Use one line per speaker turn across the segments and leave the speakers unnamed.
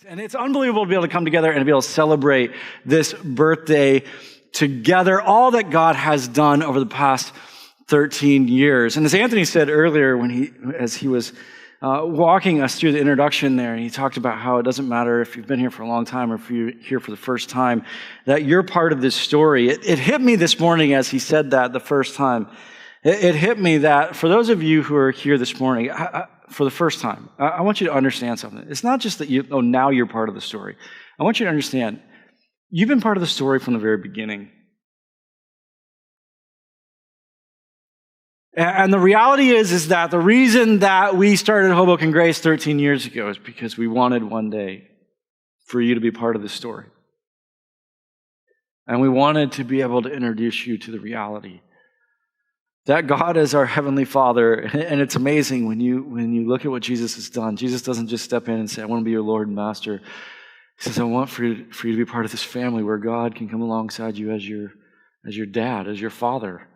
And it's unbelievable to be able to come together and to be able to celebrate this birthday together, all that God has done over the past 13 years. And as Anthony said earlier, as he was walking us through the introduction there, and he talked about how it doesn't matter if you've been here for a long time or if you're here for the first time, that you're part of this story. It hit me this morning as he said that the first time. It hit me that for those of you who are here this morning, for the first time, I want you to understand something. It's not just that now you're part of the story. I want you to understand, you've been part of the story from the very beginning. And the reality is that the reason that we started Hoboken Grace 13 years ago is because we wanted one day for you to be part of the story. And we wanted to be able to introduce you to the reality that God is our Heavenly Father. And it's amazing when you look at what Jesus has done. Jesus doesn't just step in and say, I want to be your Lord and Master. He says, I want for you to be part of this family where God can come alongside you as your dad, as your father.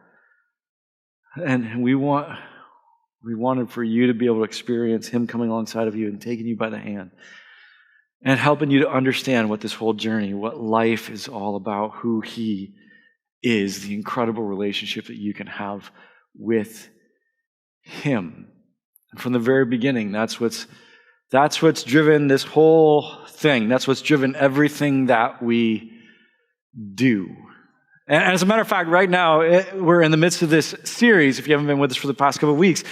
And we wanted for you to be able to experience Him coming alongside of you and taking you by the hand and helping you to understand what this whole journey, what life is all about, who He is, the incredible relationship that you can have with Him. And from the very beginning, that's what's driven this whole thing. That's what's driven everything that we do. And as a matter of fact, right now, we're in the midst of this series, if you haven't been with us for the past couple of weeks,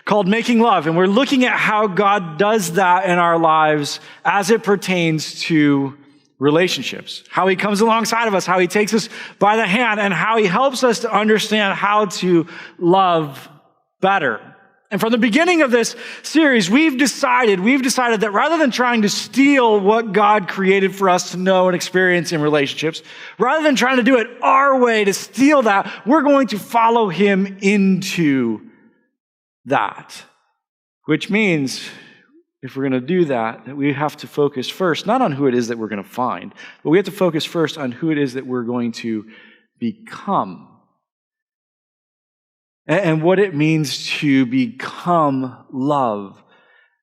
called Making Love. And we're looking at how God does that in our lives as it pertains to relationships. How He comes alongside of us, how He takes us by the hand, and how He helps us to understand how to love better. And from the beginning of this series, we've decided that rather than trying to steal what God created for us to know and experience in relationships, rather than trying to do it our way to steal that, we're going to follow Him into that. Which means, if we're going to do that, that we have to focus first, not on who it is that we're going to find, but we have to focus first on who it is that we're going to become. And what it means to become love.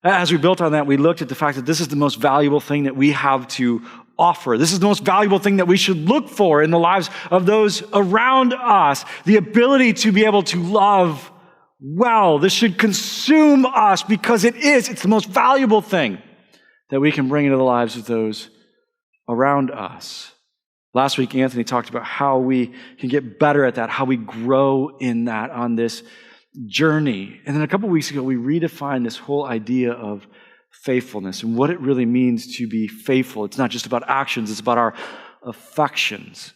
As we built on that, we looked at the fact that this is the most valuable thing that we have to offer. This is the most valuable thing that we should look for in the lives of those around us. The ability to be able to love well. This should consume us because it's the most valuable thing that we can bring into the lives of those around us. Last week, Anthony talked about how we can get better at that, how we grow in that on this journey. And then a couple weeks ago, we redefined this whole idea of faithfulness and what it really means to be faithful. It's not just about actions, it's about our affections.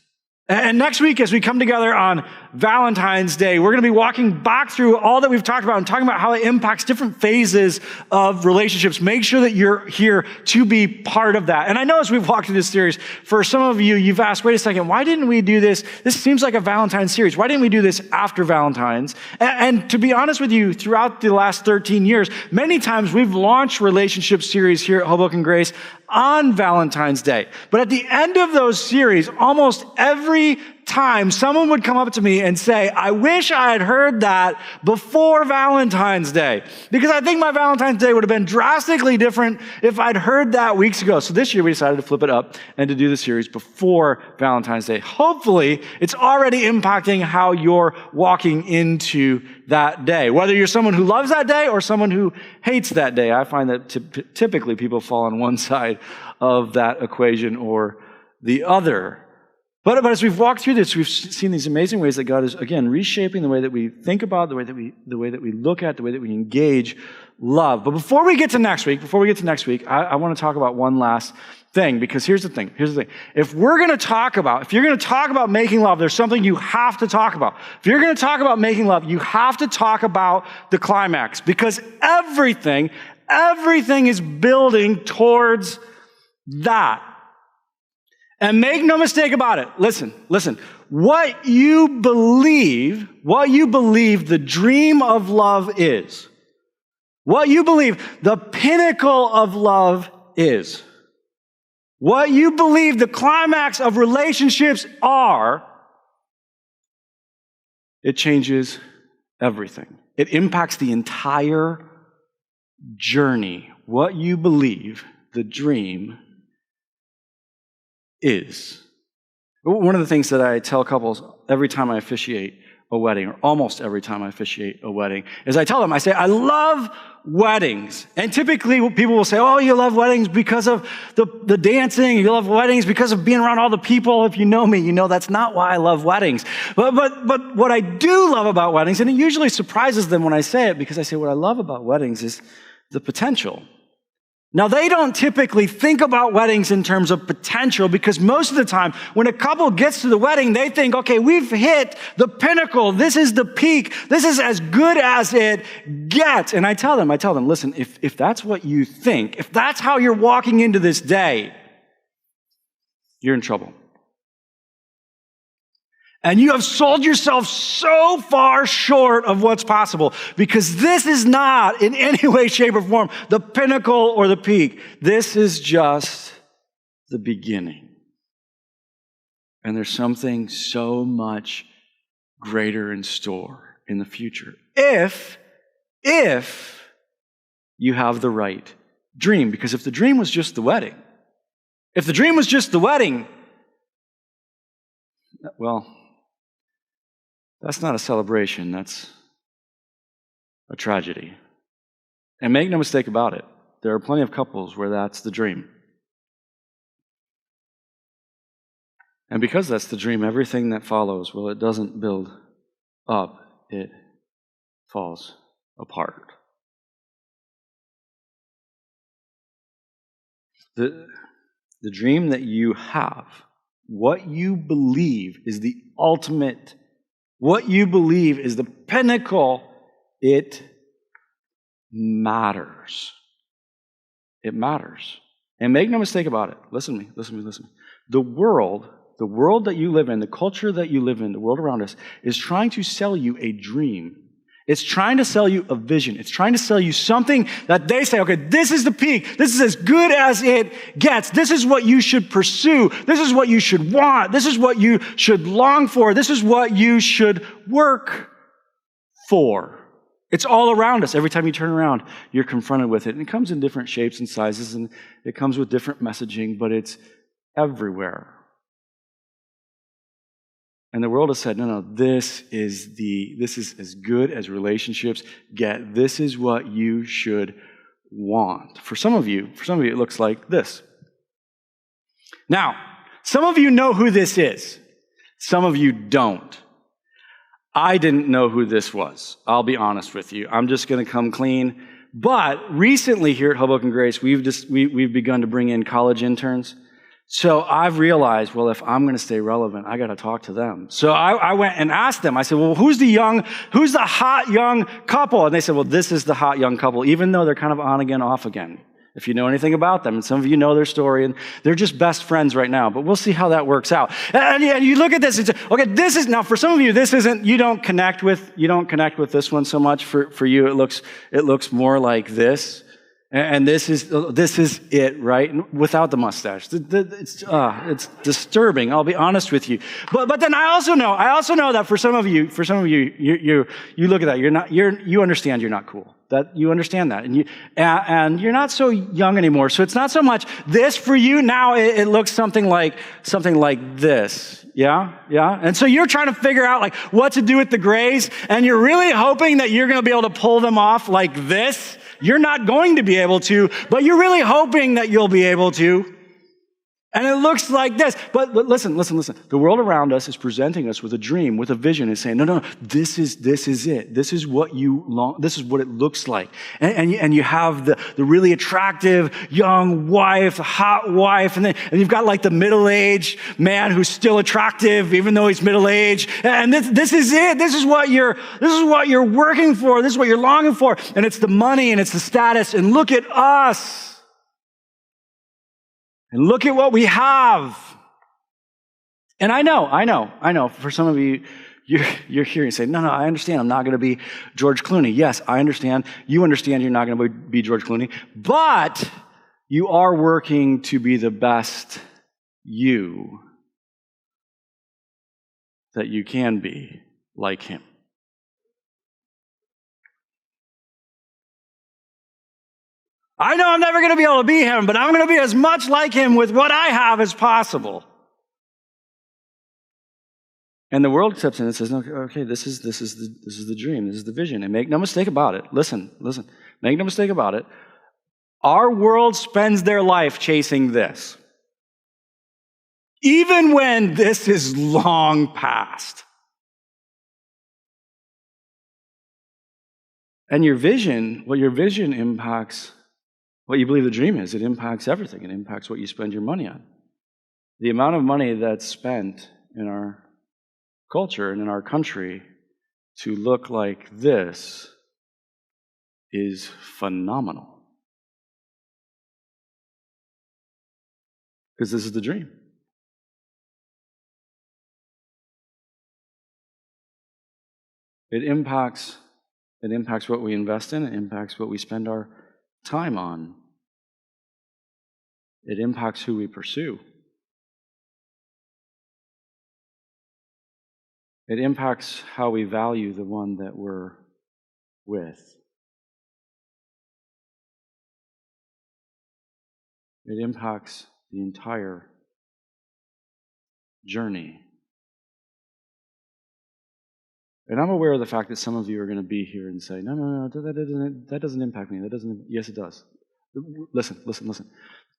And next week, as we come together on Valentine's Day, we're going to be walking back through all that we've talked about and talking about how it impacts different phases of relationships. Make sure that you're here to be part of that. And I know as we've walked through this series, for some of you, you've asked, wait a second, why didn't we do this? This seems like a Valentine's series. Why didn't we do this after Valentine's? And to be honest with you, throughout the last 13 years, many times we've launched relationship series here at Hoboken Grace on Valentine's Day. But at the end of those series, almost every time someone would come up to me and say, I wish I had heard that before Valentine's Day, because I think my Valentine's Day would have been drastically different if I'd heard that weeks ago. So this year we decided to flip it up and to do the series before Valentine's Day. Hopefully it's already impacting how you're walking into that day, whether you're someone who loves that day or someone who hates that day. I find that typically people fall on one side of that equation or the other. But as we've walked through this, we've seen these amazing ways that God is, again, reshaping the way that we think about, the way that we look at, the way that we engage love. But before we get to next week, I want to talk about one last thing, because here's the thing. If you're going to talk about making love, there's something you have to talk about. If you're going to talk about making love, you have to talk about the climax, because everything is building towards that. And make no mistake about it. Listen. What you believe the dream of love is, what you believe the pinnacle of love is, what you believe the climax of relationships are, it changes everything. It impacts the entire journey. What you believe the dream is. One of the things that I tell couples every time I officiate a wedding, or almost every time I officiate a wedding, is I tell them, I say, I love weddings. And typically people will say, oh, you love weddings because of the dancing, you love weddings because of being around all the people. If you know me, you know that's not why I love weddings. But what I do love about weddings, and it usually surprises them when I say it, because I say what I love about weddings is the potential. Now, they don't typically think about weddings in terms of potential, because most of the time when a couple gets to the wedding, they think, okay, we've hit the pinnacle. This is the peak. This is as good as it gets. And I tell them, listen, if that's what you think, if that's how you're walking into this day, you're in trouble. And you have sold yourself so far short of what's possible, because this is not in any way, shape, or form the pinnacle or the peak. This is just the beginning. And there's something so much greater in store in the future. If you have the right dream. Because if the dream was just the wedding, well, that's not a celebration, that's a tragedy. And make no mistake about it, there are plenty of couples where that's the dream. And because that's the dream, everything that follows, well, it doesn't build up, it falls apart. The dream that you have, what you believe is the ultimate, what you believe is the pinnacle, it matters. It matters. And make no mistake about it. Listen to me. The world that you live in, the culture that you live in, the world around us, is trying to sell you a dream. It's trying to sell you a vision. It's trying to sell you something that they say, okay, this is the peak. This is as good as it gets. This is what you should pursue. This is what you should want. This is what you should long for. This is what you should work for. It's all around us. Every time you turn around, you're confronted with it. And it comes in different shapes and sizes, and it comes with different messaging, but it's everywhere. And the world has said, no, this is as good as relationships get. This is what you should want. For some of you, it looks like this. Now, some of you know who this is. Some of you don't. I didn't know who this was. I'll be honest with you. I'm just going to come clean. But recently here at Hoboken Grace, we've begun to bring in college interns. So I've realized, well, if I'm going to stay relevant, I got to talk to them. So I went and asked them. I said, well, who's the hot young couple? And they said, well, this is the hot young couple, even though they're kind of on again, off again. If you know anything about them, and some of you know their story, and they're just best friends right now. But we'll see how that works out. And you look at this and say, okay, this is now for some of you. This isn't. You don't connect with this one so much. For you, it looks more like this. And this is it, right? Without the mustache, it's disturbing. I'll be honest with you. But then I also know that for some of you, you look at that. You understand you're not cool. That you understand that, and you're not so young anymore. So it's not so much this for you now. It looks something like this. Yeah. And so you're trying to figure out like what to do with the grays, and you're really hoping that you're going to be able to pull them off like this. You're not going to be able to, but you're really hoping that you'll be able to. And it looks like this. But listen. The world around us is presenting us with a dream, with a vision, and saying, no, this is it. This is what this is what it looks like. And you have the really attractive young wife, the hot wife, and you've got like the middle-aged man who's still attractive, even though he's middle-aged. And this is it. This is what you're working for. This is what you're longing for. And it's the money and it's the status. And look at us. And look at what we have. And I know. For some of you, you're hearing say, no, I understand. I'm not going to be George Clooney. Yes, I understand. You understand you're not going to be George Clooney. But you are working to be the best you that you can be like him. I know I'm never going to be able to be him, but I'm going to be as much like him with what I have as possible. And the world steps in and says, okay, this is the dream, this is the vision. And make no mistake about it. Listen. Make no mistake about it. Our world spends their life chasing this. Even when this is long past. And your vision, what your vision impacts, what you believe the dream is, it impacts everything. It impacts what you spend your money on. The amount of money that's spent in our culture and in our country to look like this is phenomenal. Because this is the dream. It impacts what we invest in. It impacts what we spend our time on. It impacts who we pursue. It impacts how we value the one that we're with. It impacts the entire journey. And I'm aware of the fact that some of you are going to be here and say, no, that doesn't impact me. Yes, it does. Listen.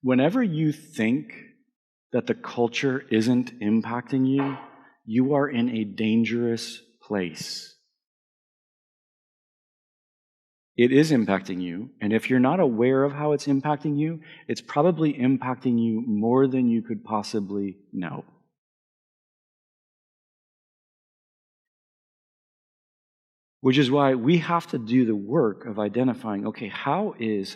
Whenever you think that the culture isn't impacting you, you are in a dangerous place. It is impacting you, and if you're not aware of how it's impacting you, it's probably impacting you more than you could possibly know. Which is why we have to do the work of identifying, okay, how is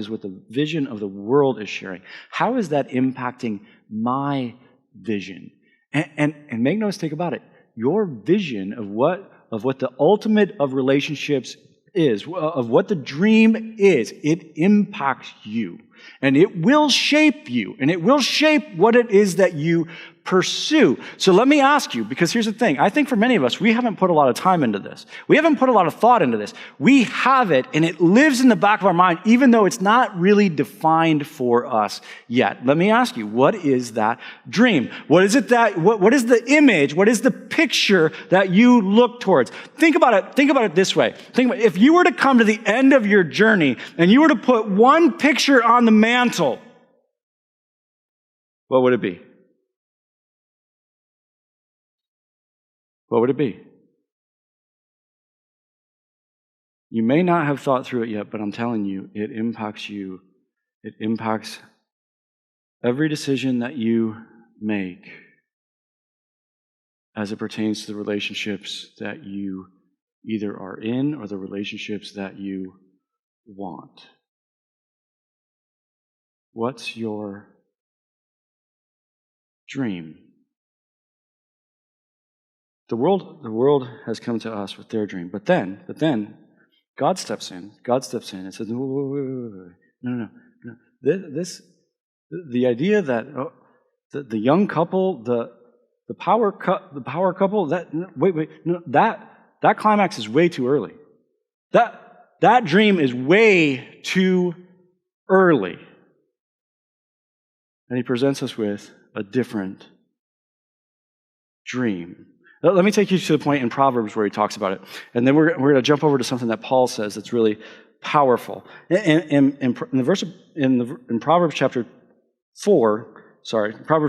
what the vision of the world is sharing, how is that impacting my vision? And make no mistake about it, your vision of what the ultimate of relationships is, of what the dream is, it impacts you. And it will shape you. And it will shape what it is that you pursue. So let me ask you, because here's the thing. I think for many of us, we haven't put a lot of time into this. We haven't put a lot of thought into this. We have it, and it lives in the back of our mind, even though it's not really defined for us yet. Let me ask you, what is that dream? What is it what is the image? What is the picture that you look towards? Think about it this way. If you were to come to the end of your journey, and you were to put one picture on the mantle, what would it be? What would it be? You may not have thought through it yet, but I'm telling you, it impacts you. It impacts every decision that you make as it pertains to the relationships that you either are in or the relationships that you want. What's your dream? The world has come to us with their dream. But then, God steps in. God steps in and says, wait. No. The idea that the young couple, the power couple, that climax is way too early. That dream is way too early. And he presents us with a different dream. Let me take you to the point in Proverbs where he talks about it. And then we're going to jump over to something that Paul says that's really powerful. In Proverbs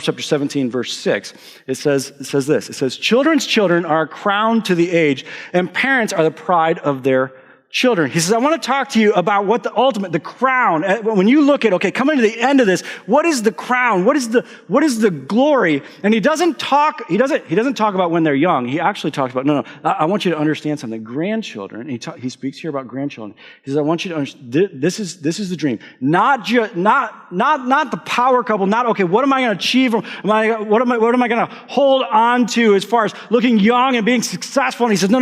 chapter 17, verse 6, it says this. It says, children's children are a crown to the age, and parents are the pride of their children. He says, I want to talk to you about what the crown, when you look at, okay, coming to the end of this, what is the crown? What is the glory? And he doesn't talk about when they're young. He actually talks about, I want you to understand something. Grandchildren, he speaks here about grandchildren. He says, I want you to understand, this is the dream. Not the power couple, not, okay, what am I going to achieve? What am I going to hold on to as far as looking young and being successful? And he says, no.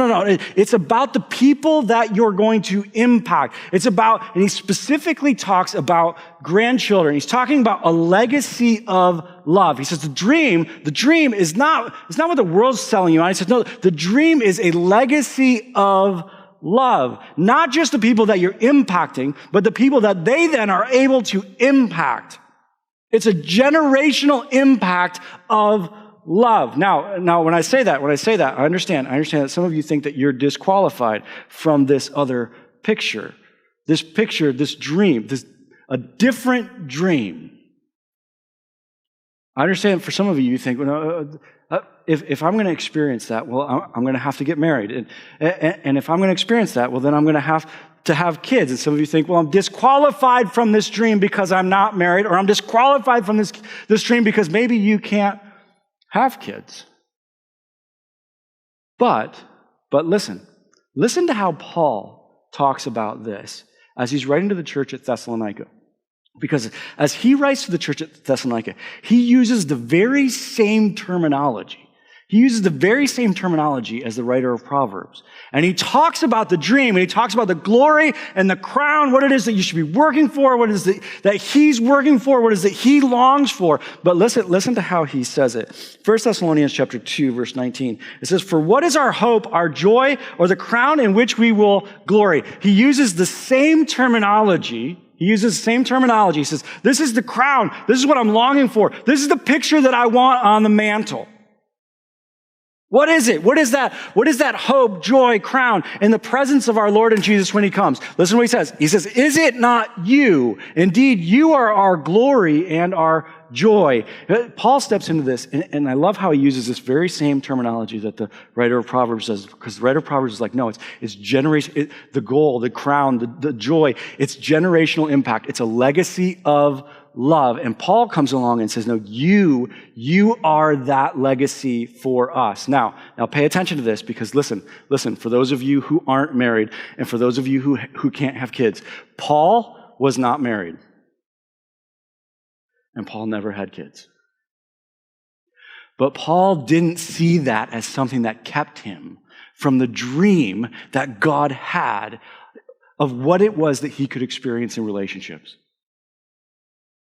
It's about the people that you're going to impact. It's about, and he specifically talks about grandchildren. He's talking about a legacy of love. He says the dream is not what the world's selling you on. He says, no, the dream is a legacy of love. Not just the people that you're impacting, but the people that they then are able to impact. It's a generational impact of love. Now, when I say that, I understand that some of you think that you're disqualified from this other picture, this dream, a different dream. I understand for some of you, you think, well, if I'm going to experience that, well, I'm going to have to get married. And if I'm going to experience that, well, then I'm going to have kids. And some of you think, well, I'm disqualified from this dream because I'm not married, or I'm disqualified from this dream because maybe you can't have kids. But listen to how Paul talks about this as he's writing to the church at Thessalonica. Because as he writes to the church at Thessalonica, he uses the very same terminology. He uses the very same terminology as the writer of Proverbs. And he talks about the dream, and he talks about the glory and the crown, what it is that you should be working for, what it is that he's working for, what it is that he longs for. But listen to how he says it. 1 Thessalonians chapter 2, verse 19. It says, "For what is our hope, our joy, or the crown in which we will glory?" He uses the same terminology. He says, this is the crown. This is what I'm longing for. This is the picture that I want on the mantle. What is it? What is that? What is that hope, joy, crown in the presence of our Lord and Jesus when he comes? Listen to what he says. He says, "Is it not you? Indeed, you are our glory and our joy." Paul steps into this, and I love how he uses this very same terminology that the writer of Proverbs does, because the writer of Proverbs is like, no, it's generation, the goal, the crown, the joy. It's generational impact. It's a legacy of love. And Paul comes along and says, no, you are that legacy for us. Now pay attention to this, because listen, for those of you who aren't married and for those of you who can't have kids, Paul was not married. And Paul never had kids. But Paul didn't see that as something that kept him from the dream that God had of what it was that he could experience in relationships.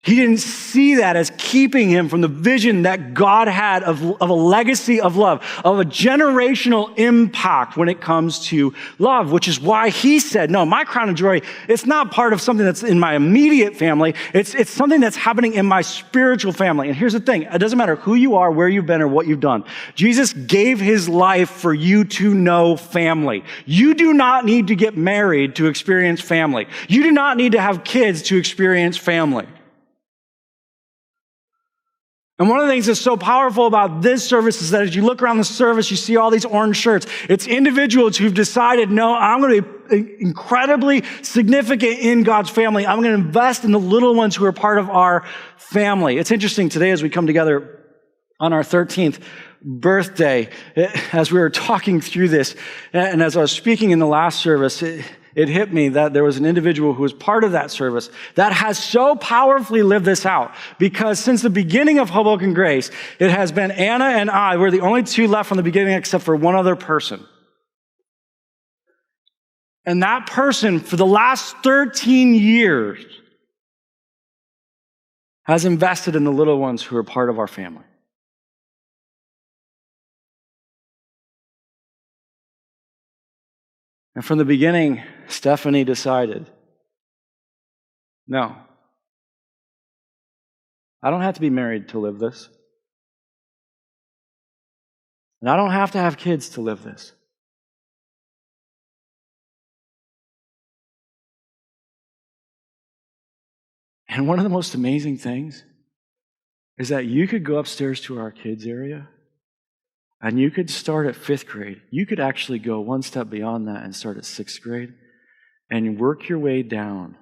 He didn't see that as keeping him from the vision that God had of a legacy of love, of a generational impact when it comes to love, which is why he said, no, my crown of joy, it's not part of something that's in my immediate family. It's something that's happening in my spiritual family. And here's the thing. It doesn't matter who you are, where you've been, or what you've done. Jesus gave his life for you to know family. You do not need to get married to experience family. You do not need to have kids to experience family. And one of the things that's so powerful about this service is that as you look around the service, you see all these orange shirts. It's individuals who've decided, no, I'm going to be incredibly significant in God's family. I'm going to invest in the little ones who are part of our family. It's interesting today as we come together on our 13th birthday, as we were talking through this, and as I was speaking in the last service, it hit me that there was an individual who was part of that service that has so powerfully lived this out. Because since the beginning of Hoboken Grace, it has been Anna and I. We're the only two left from the beginning except for one other person. And that person, for the last 13 years, has invested in the little ones who are part of our family. And from the beginning, Stephanie decided, no, I don't have to be married to live this. And I don't have to have kids to live this. And one of the most amazing things is that you could go upstairs to our kids area and you could start at 5th grade. You could actually go one step beyond that and start at 6th grade and work your way down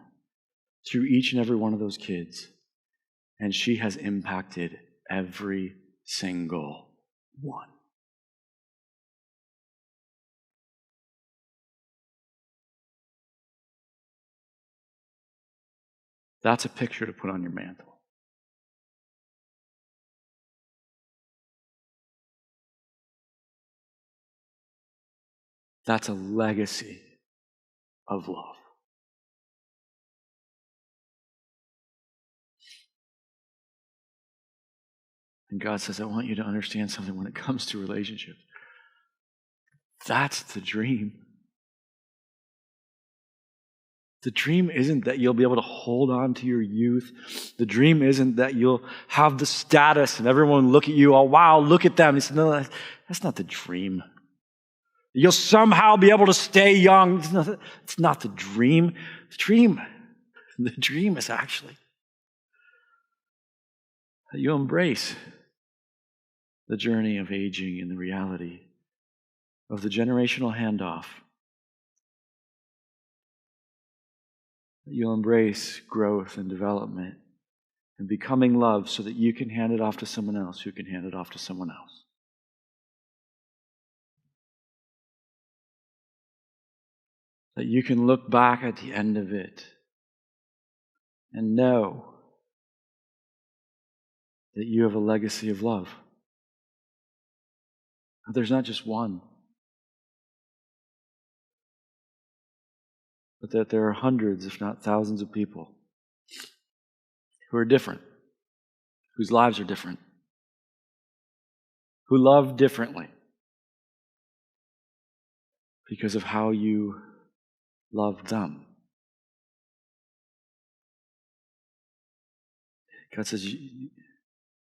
through each and every one of those kids. And she has impacted every single one. That's a picture to put on your mantle. That's a legacy of love. And God says, I want you to understand something when it comes to relationships. That's the dream. The dream isn't that you'll be able to hold on to your youth. The dream isn't that you'll have the status and everyone look at you, oh, wow, look at them. He said, no, that's not the dream. You'll somehow be able to stay young. It's not the dream. The dream is actually that you embrace the journey of aging and the reality of the generational handoff. You'll embrace growth and development and becoming love so that you can hand it off to someone else who can hand it off to someone else. That you can look back at the end of it and know that you have a legacy of love. There's not just one, but that there are hundreds, if not thousands of people who are different, whose lives are different, who love differently because of how you love them. God says,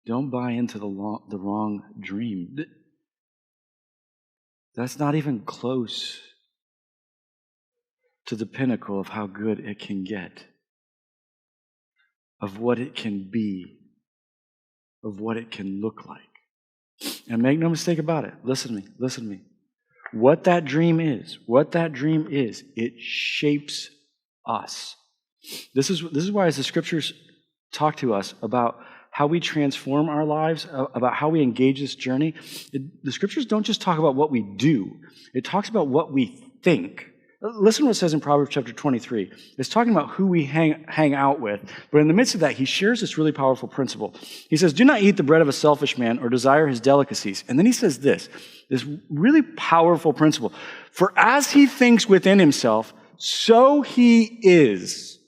don't buy into the wrong dream. That's not even close to the pinnacle of how good it can get, of what it can be, of what it can look like. And make no mistake about it. Listen to me. What that dream is, it shapes us. This is why as the scriptures talk to us about how we transform our lives, about how we engage this journey, the scriptures don't just talk about what we do. It talks about what we think. Listen to what it says in Proverbs chapter 23. It's talking about who we hang out with. But in the midst of that, he shares this really powerful principle. He says, do not eat the bread of a selfish man or desire his delicacies. And then he says this really powerful principle. For as he thinks within himself, so he is.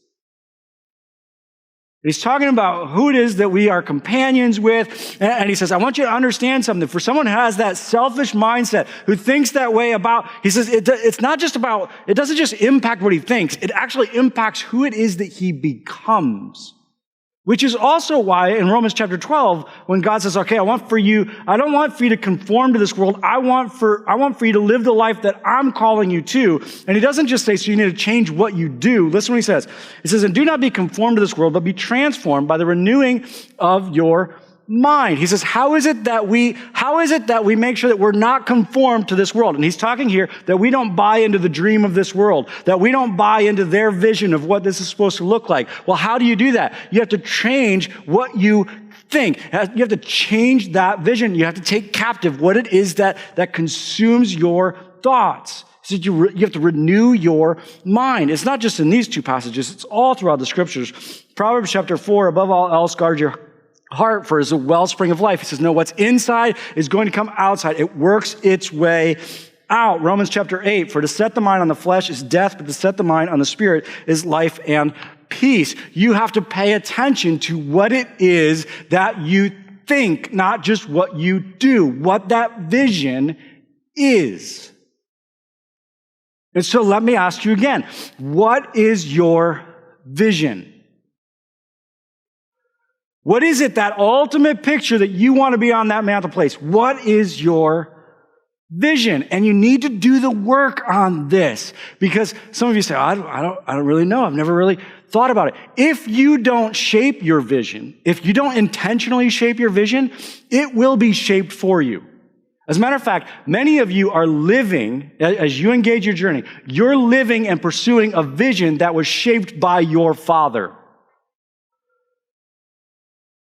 He's talking about who it is that we are companions with. And he says, I want you to understand something. For someone who has that selfish mindset, who thinks that way about, he says, it's not just about, it doesn't just impact what he thinks. It actually impacts who it is that he becomes. Which is also why in Romans chapter 12, when God says, okay, I don't want for you to conform to this world. I want for you to live the life that I'm calling you to. And he doesn't just say, so you need to change what you do. Listen what he says. He says, and do not be conformed to this world, but be transformed by the renewing of your mind. He says, how is it that we make sure that we're not conformed to this world? And he's talking here that we don't buy into the dream of this world, that we don't buy into their vision of what this is supposed to look like. Well, how do you do that? You have to change what you think. You have to change that vision. You have to take captive what it is that consumes your thoughts. So you have to renew your mind. It's not just in these two passages. It's all throughout the scriptures. Proverbs chapter 4, above all else, guard your heart, for it is a wellspring of life. He says, no, what's inside is going to come outside. It works its way out. Romans chapter 8, for to set the mind on the flesh is death, but to set the mind on the spirit is life and peace. You have to pay attention to what it is that you think, not just what you do, what that vision is. And so let me ask you again, what is your vision? What is it, that ultimate picture that you want to be on that mantelpiece? What is your vision? And you need to do the work on this, because some of you say, I don't really know. I've never really thought about it. If you don't shape your vision, if you don't intentionally shape your vision, it will be shaped for you. As a matter of fact, many of you are living, as you engage your journey, you're living and pursuing a vision that was shaped by your father.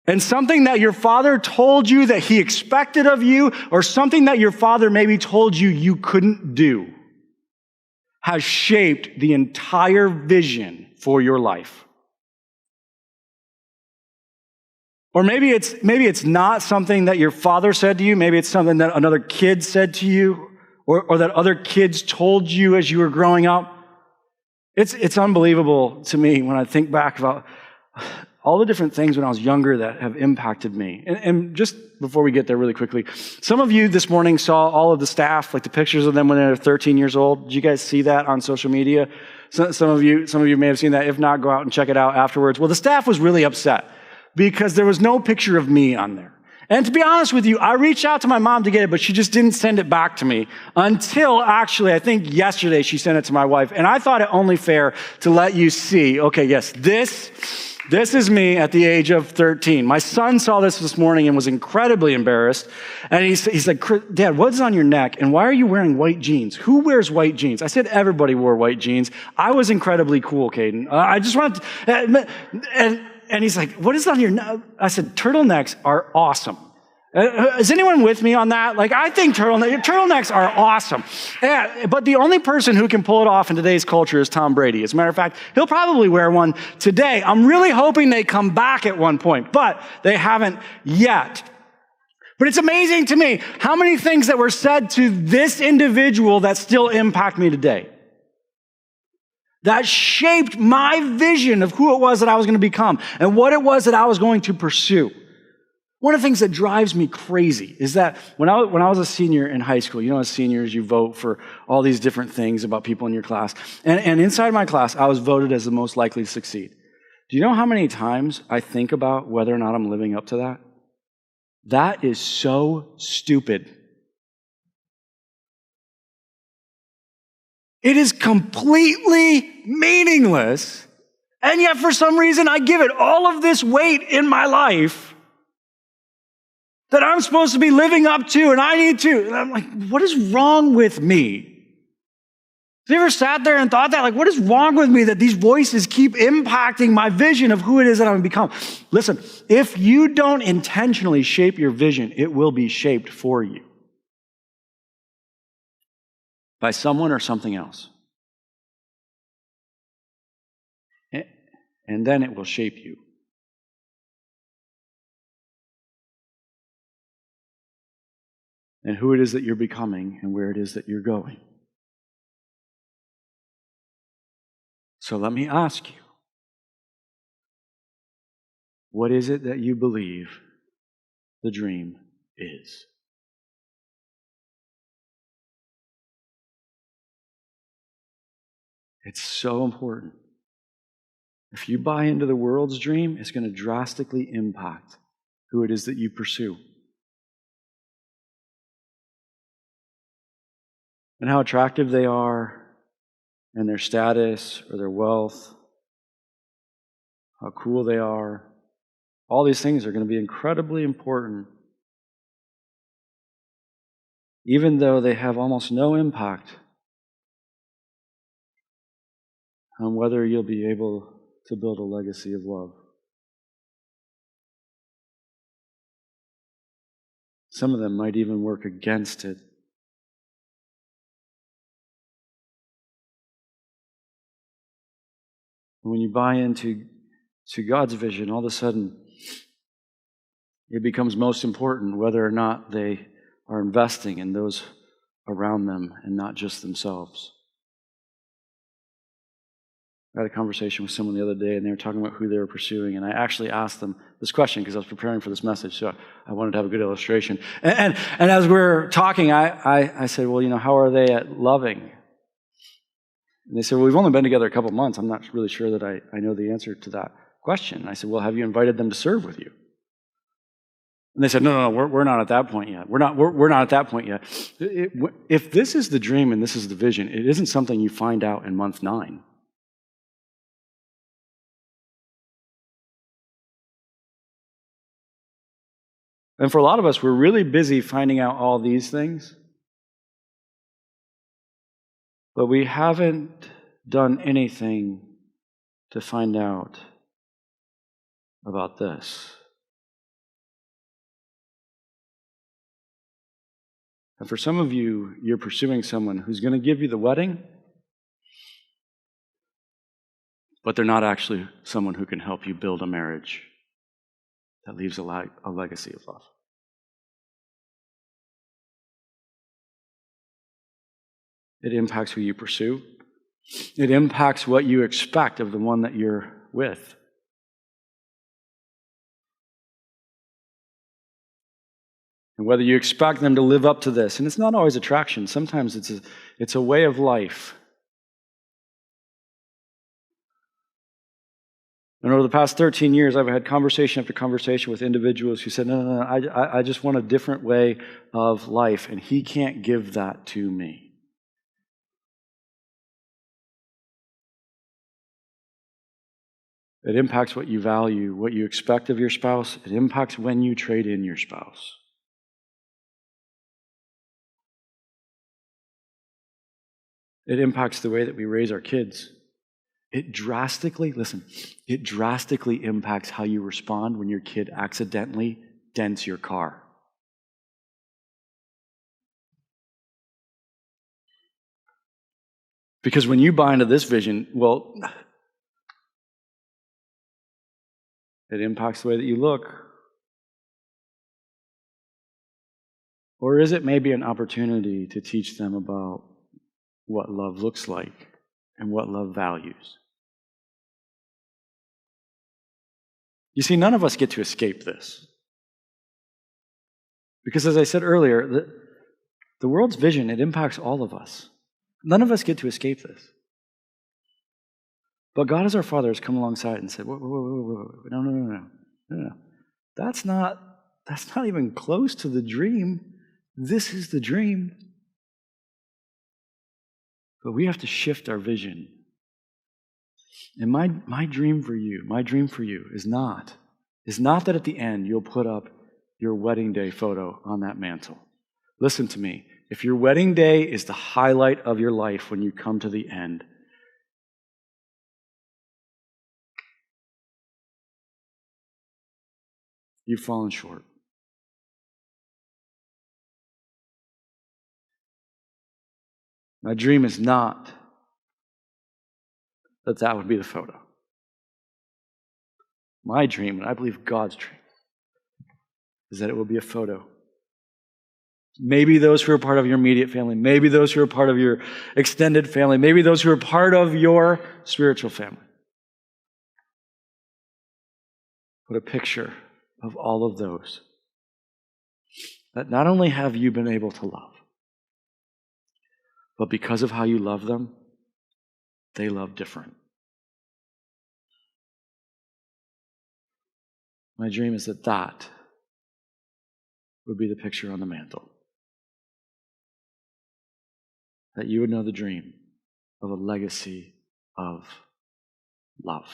And something that your father told you that he expected of you, or something that your father maybe told you you couldn't do, has shaped the entire vision for your life. Or maybe it's not something that your father said to you. Maybe it's something that another kid said to you, or that other kids told you as you were growing up. It's unbelievable to me when I think back about all the different things when I was younger that have impacted me. And just before we get there really quickly, some of you this morning saw all of the staff, like the pictures of them when they were 13 years old. Did you guys see that on social media? Some of you may have seen that. If not, go out and check it out afterwards. Well, the staff was really upset because there was no picture of me on there. And to be honest with you, I reached out to my mom to get it, but she just didn't send it back to me until actually, I think yesterday she sent it to my wife. And I thought it only fair to let you see, okay, yes, this is me at the age of 13. My son saw this morning and was incredibly embarrassed. And he's like, Dad, what's on your neck? And why are you wearing white jeans? Who wears white jeans? I said, everybody wore white jeans. I was incredibly cool, Caden. I just wanted to, and he's like, what is on your neck? I said, turtlenecks are awesome. Is anyone with me on that? Like, I think turtlenecks are awesome. Yeah, but the only person who can pull it off in today's culture is Tom Brady. As a matter of fact, he'll probably wear one today. I'm really hoping they come back at one point, but they haven't yet. But it's amazing to me how many things that were said to this individual that still impact me today, that shaped my vision of who it was that I was going to become and what it was that I was going to pursue. One of the things that drives me crazy is that when I was a senior in high school, as seniors, you vote for all these different things about people in your class. And inside my class, I was voted as the most likely to succeed. Do you know how many times I think about whether or not I'm living up to that? That is so stupid. It is completely meaningless. And yet, for some reason, I give it all of this weight in my life that I'm supposed to be living up to, and I need to. And I'm like, what is wrong with me? Have you ever sat there and thought that? Like, what is wrong with me that these voices keep impacting my vision of who it is that I'm going to become? Listen, if you don't intentionally shape your vision, it will be shaped for you by someone or something else. And then it will shape you. And who it is that you're becoming and where it is that you're going. So let me ask you, what is it that you believe the dream is? It's so important. If you buy into the world's dream, it's going to drastically impact who it is that you pursue. And how attractive they are, and their status or their wealth, how cool they are. All these things are going to be incredibly important, even though they have almost no impact on whether you'll be able to build a legacy of love. Some of them might even work against it. When you buy into God's vision, all of a sudden, it becomes most important whether or not they are investing in those around them and not just themselves. I had a conversation with someone the other day, and they were talking about who they were pursuing, and I actually asked them this question because I was preparing for this message, so I wanted to have a good illustration. And as we were talking, I said, well, how are they at loving? And they said, well, we've only been together a couple months. I'm not really sure that I know the answer to that question. And I said, well, have you invited them to serve with you? And they said, no, we're not at that point yet. We're not at that point yet. If this is the dream and this is the vision, it isn't something you find out in month 9. And for a lot of us, we're really busy finding out all these things, but we haven't done anything to find out about this. And for some of you, you're pursuing someone who's going to give you the wedding, but they're not actually someone who can help you build a marriage that leaves a legacy of love. It impacts who you pursue. It impacts what you expect of the one that you're with. And whether you expect them to live up to this, and it's not always attraction, sometimes it's a way of life. And over the past 13 years, I've had conversation after conversation with individuals who said, no, I just want a different way of life, and he can't give that to me. It impacts what you value, what you expect of your spouse. It impacts when you trade in your spouse. It impacts the way that we raise our kids. It drastically impacts how you respond when your kid accidentally dents your car. Because when you buy into this vision, well, it impacts the way that you look. Or is it maybe an opportunity to teach them about what love looks like and what love values? You see, none of us get to escape this. Because as I said earlier, the world's vision, it impacts all of us. None of us get to escape this. But God as our Father has come alongside and said, whoa, no. That's not even close to the dream. This is the dream. But we have to shift our vision. And my dream for you is not that at the end you'll put up your wedding day photo on that mantle. Listen to me. If your wedding day is the highlight of your life when you come to the end, you've fallen short. My dream is not that would be the photo. My dream, and I believe God's dream, is that it will be a photo. Maybe those who are part of your immediate family, maybe those who are part of your extended family, maybe those who are part of your spiritual family. Put a picture of all of those that not only have you been able to love, but because of how you love them, they love different. My dream is that would be the picture on the mantle. That you would know the dream of a legacy of love.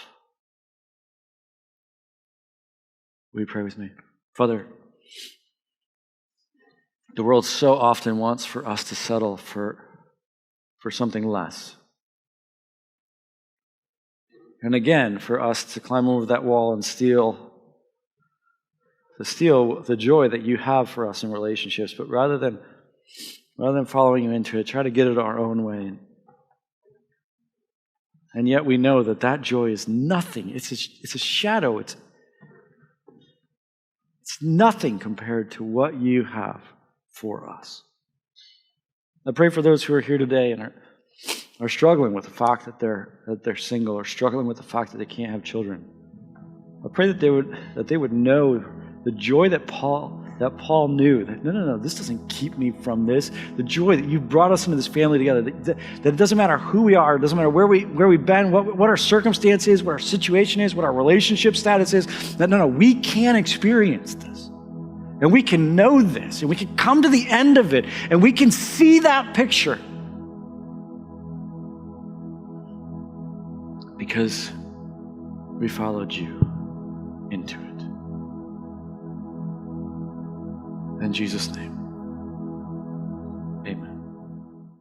Will you pray with me? Father, the world so often wants for us to settle for something less. And again, for us to climb over that wall and steal the joy that you have for us in relationships, but rather than following you into it, try to get it our own way. And yet we know that joy is nothing. It's a shadow. It's nothing compared to what you have for us. I pray for those who are here today and are struggling with the fact that they're single, or struggling with the fact that they can't have children. I pray that they would know the joy that Paul knew, that no, this doesn't keep me from this. The joy that you brought us into this family together, that it doesn't matter who we are, it doesn't matter where we've been, what our circumstance is, what our situation is, what our relationship status is, that no, we can experience this. And we can know this, and we can come to the end of it, and we can see that picture. Because we followed you into it. In Jesus' name.